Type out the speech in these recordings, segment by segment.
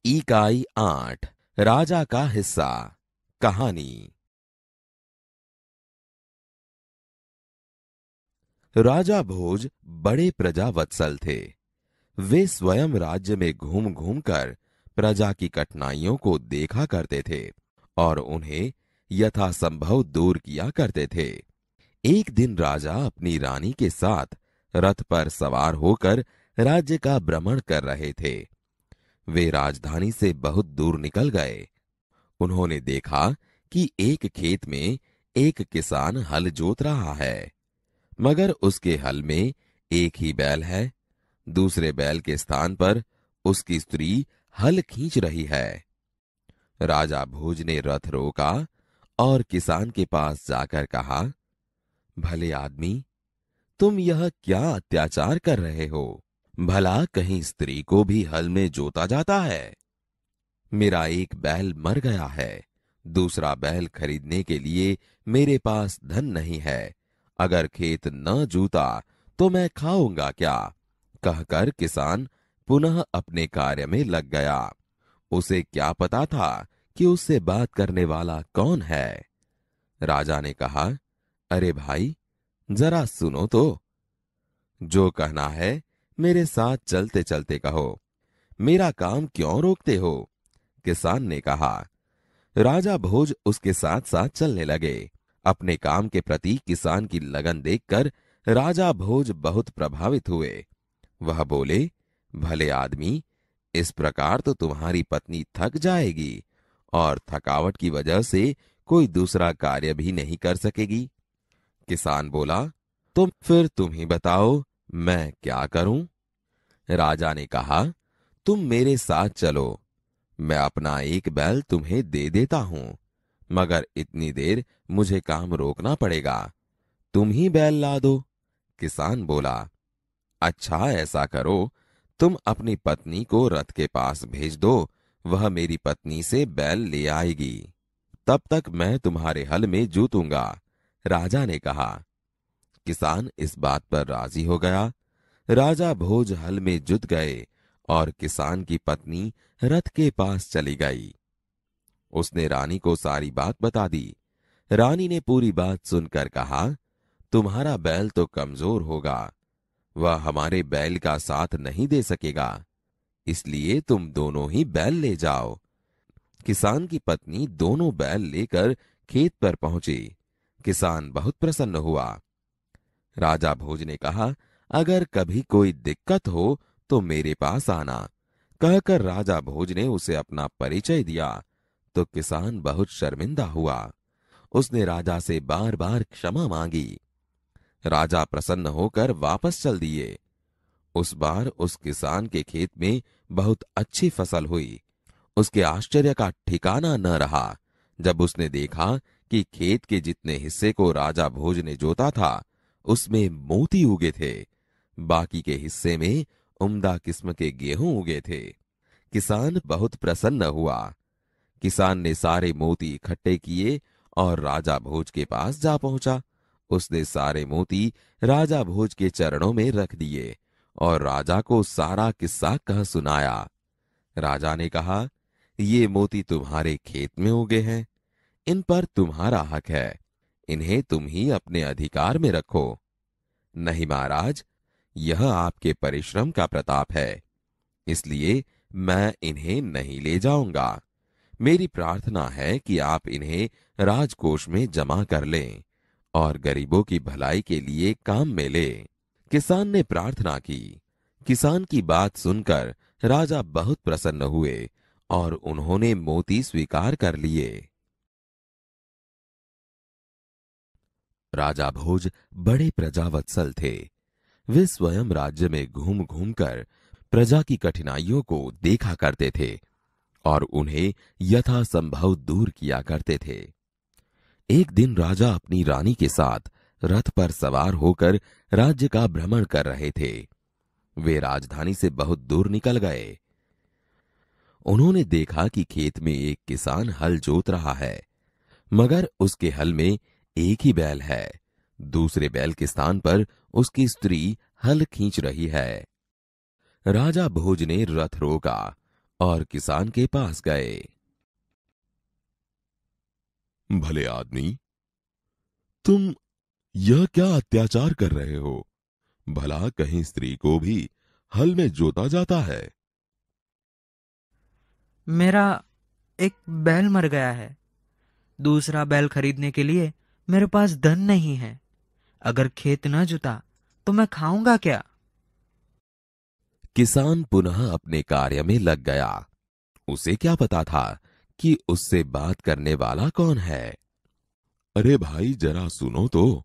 इकाई 8 राजा का हिस्सा। कहानी। राजा भोज बड़े प्रजावत्सल थे। वे स्वयं राज्य में घूम घूम कर प्रजा की कठिनाइयों को देखा करते थे और उन्हें यथासंभव दूर किया करते थे। एक दिन राजा अपनी रानी के साथ रथ पर सवार होकर राज्य का भ्रमण कर रहे थे। वे राजधानी से बहुत दूर निकल गए। उन्होंने देखा कि एक खेत में एक किसान हल जोत रहा है, मगर उसके हल में एक ही बैल है। दूसरे बैल के स्थान पर उसकी स्त्री हल खींच रही है। राजा भोज ने रथ रोका और किसान के पास जाकर कहा, भले आदमी, तुम यह क्या अत्याचार कर रहे हो? भला कहीं स्त्री को भी हल में जोता जाता है? मेरा एक बैल मर गया है, दूसरा बैल खरीदने के लिए मेरे पास धन नहीं है। अगर खेत न जूता तो मैं खाऊंगा क्या? कहकर किसान पुनः अपने कार्य में लग गया। उसे क्या पता था कि उससे बात करने वाला कौन है। राजा ने कहा, अरे भाई, जरा सुनो तो। जो कहना है मेरे साथ चलते चलते कहो, मेरा काम क्यों रोकते हो? किसान ने कहा। राजा भोज उसके साथ साथ चलने लगे। अपने काम के प्रति किसान की लगन देखकर राजा भोज बहुत प्रभावित हुए। वह बोले, भले आदमी, इस प्रकार तो तुम्हारी पत्नी थक जाएगी और थकावट की वजह से कोई दूसरा कार्य भी नहीं कर सकेगी। किसान बोला, फिर तुम ही बताओ, मैं क्या करूं? राजा ने कहा, तुम मेरे साथ चलो, मैं अपना एक बैल तुम्हें दे देता हूं, मगर इतनी देर मुझे काम रोकना पड़ेगा। तुम ही बैल ला दो। किसान बोला, अच्छा ऐसा करो, तुम अपनी पत्नी को रथ के पास भेज दो, वह मेरी पत्नी से बैल ले आएगी। तब तक मैं तुम्हारे हल में जूतूंगा। राजा ने कहा। किसान इस बात पर राजी हो गया। राजा भोज हल में जुत गए और किसान की पत्नी रथ के पास चली गई। उसने रानी को सारी बात बता दी। रानी ने पूरी बात सुनकर कहा, तुम्हारा बैल तो कमजोर होगा, वह हमारे बैल का साथ नहीं दे सकेगा, इसलिए तुम दोनों ही बैल ले जाओ। किसान की पत्नी दोनों बैल लेकर खेत पर पहुंची। किसान बहुत प्रसन्न हुआ। राजा भोज ने कहा, अगर कभी कोई दिक्कत हो तो मेरे पास आना। कहकर राजा भोज ने उसे अपना परिचय दिया तो किसान बहुत शर्मिंदा हुआ। उसने राजा से बार बार क्षमा मांगी। राजा प्रसन्न होकर वापस चल दिए। उस बार उस किसान के खेत में बहुत अच्छी फसल हुई। उसके आश्चर्य का ठिकाना न रहा जब उसने देखा कि खेत के जितने हिस्से को राजा भोज ने जोता था उसमें मोती उगे थे, बाकी के हिस्से में उम्दा किस्म के गेहूं उगे थे। किसान बहुत प्रसन्न हुआ। किसान ने सारे मोती इकट्ठे किए और राजा भोज के पास जा पहुंचा। उसने सारे मोती राजा भोज के चरणों में रख दिए और राजा को सारा किस्सा कह सुनाया। राजा ने कहा, ये मोती तुम्हारे खेत में उगे हैं, इन पर तुम्हारा हक है, इन्हें तुम ही अपने अधिकार में रखो। नहीं महाराज, यह आपके परिश्रम का प्रताप है, इसलिए मैं इन्हें नहीं ले जाऊंगा। मेरी प्रार्थना है कि आप इन्हें राजकोष में जमा कर लें और गरीबों की भलाई के लिए काम में लें। किसान ने प्रार्थना की। किसान की बात सुनकर राजा बहुत प्रसन्न हुए और उन्होंने मोती स्वीकार कर लिए। राजा भोज बड़े प्रजावत्सल थे। वे स्वयं राज्य में घूम घूम कर प्रजा की कठिनाइयों को देखा करते थे और उन्हें यथासंभव दूर किया करते थे। एक दिन राजा अपनी रानी के साथ रथ पर सवार होकर राज्य का भ्रमण कर रहे थे। वे राजधानी से बहुत दूर निकल गए। उन्होंने देखा कि खेत में एक किसान हल जोत रहा है, मगर उसके हल में एक ही बैल है। दूसरे बैल के स्थान पर उसकी स्त्री हल खींच रही है। राजा भोज ने रथ रोका और किसान के पास गए। भले आदमी, तुम यह क्या अत्याचार कर रहे हो? भला कहीं स्त्री को भी हल में जोता जाता है? मेरा एक बैल मर गया है। दूसरा बैल खरीदने के लिए मेरे पास धन नहीं है। अगर खेत न जुता तो मैं खाऊंगा क्या? किसान पुनः अपने कार्य में लग गया। उसे क्या पता था कि उससे बात करने वाला कौन है। अरे भाई, जरा सुनो तो।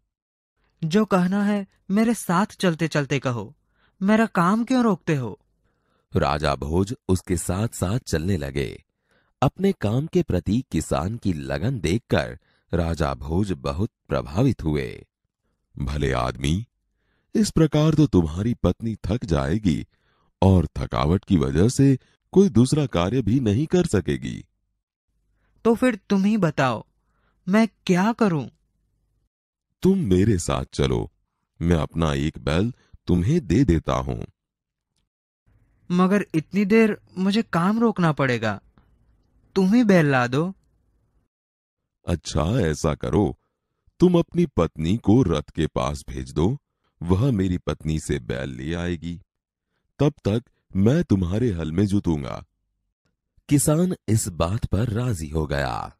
जो कहना है मेरे साथ चलते चलते कहो। मेरा काम क्यों रोकते हो? राजा भोज उसके साथ साथ चलने लगे। अपने काम के प्रति किसान की लगन देखकर राजा भोज बहुत प्रभावित हुए। भले आदमी, इस प्रकार तो तुम्हारी पत्नी थक जाएगी और थकावट की वजह से कोई दूसरा कार्य भी नहीं कर सकेगी। तो फिर तुम ही बताओ, मैं क्या करूं? तुम मेरे साथ चलो, मैं अपना एक बैल तुम्हें दे देता हूं। मगर इतनी देर मुझे काम रोकना पड़ेगा। तुम ही बैल ला दो। अच्छा, ऐसा करो, तुम अपनी पत्नी को रथ के पास भेज दो। वह मेरी पत्नी से बैल ले आएगी। तब तक मैं तुम्हारे हल में जुतूंगा। किसान इस बात पर राजी हो गया।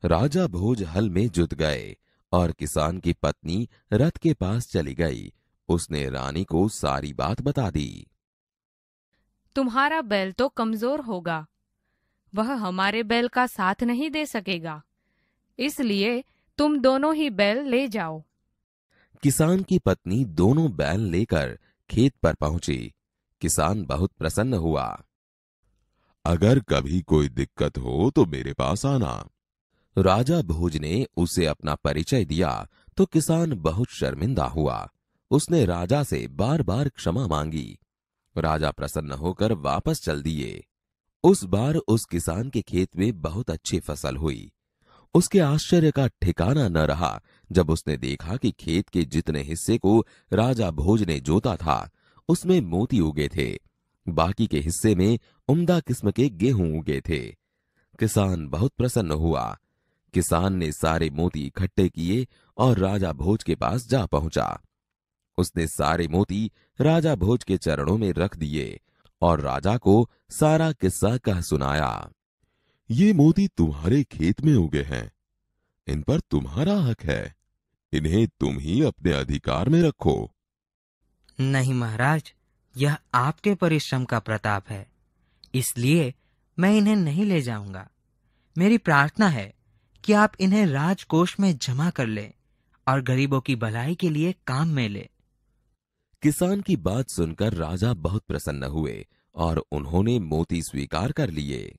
राजा भोज हल में जुत गए और किसान की पत्नी रथ के पास चली गई। उसने रानी को सारी बात बता दी। तुम्हारा बैल तो कमजोर होगा, वह हमारे बैल का साथ नहीं दे सकेगा, इसलिए तुम दोनों ही बैल ले जाओ। किसान की पत्नी दोनों बैल लेकर खेत पर पहुंची। किसान बहुत प्रसन्न हुआ। अगर कभी कोई दिक्कत हो तो मेरे पास आना। राजा भोज ने उसे अपना परिचय दिया तो किसान बहुत शर्मिंदा हुआ। उसने राजा से बार बार क्षमा मांगी। राजा प्रसन्न होकर वापस चल दिए। उस बार उस किसान के खेत में बहुत अच्छी फसल हुई। उसके आश्चर्य का ठिकाना न रहा जब उसने देखा कि खेत के जितने हिस्से को राजा भोज ने जोता था उसमें मोती उगे थे। बाकी के हिस्से में उम्दा किस्म के गेहूं उगे थे। किसान बहुत प्रसन्न हुआ। किसान ने सारे मोती इकट्ठे किए और राजा भोज के पास जा पहुंचा। उसने सारे मोती राजा भोज के चरणों में रख दिए और राजा को सारा किस्सा कह सुनाया। ये मोती तुम्हारे खेत में उगे हैं, इन पर तुम्हारा हक है। इन्हें तुम ही अपने अधिकार में रखो। नहीं महाराज, यह आपके परिश्रम का प्रताप है, इसलिए मैं इन्हें नहीं ले जाऊंगा। मेरी प्रार्थना है कि आप इन्हें राजकोष में जमा कर लें और गरीबों की भलाई के लिए काम में ले। किसान की बात सुनकर राजा बहुत प्रसन्न हुए और उन्होंने मोती स्वीकार कर लिए।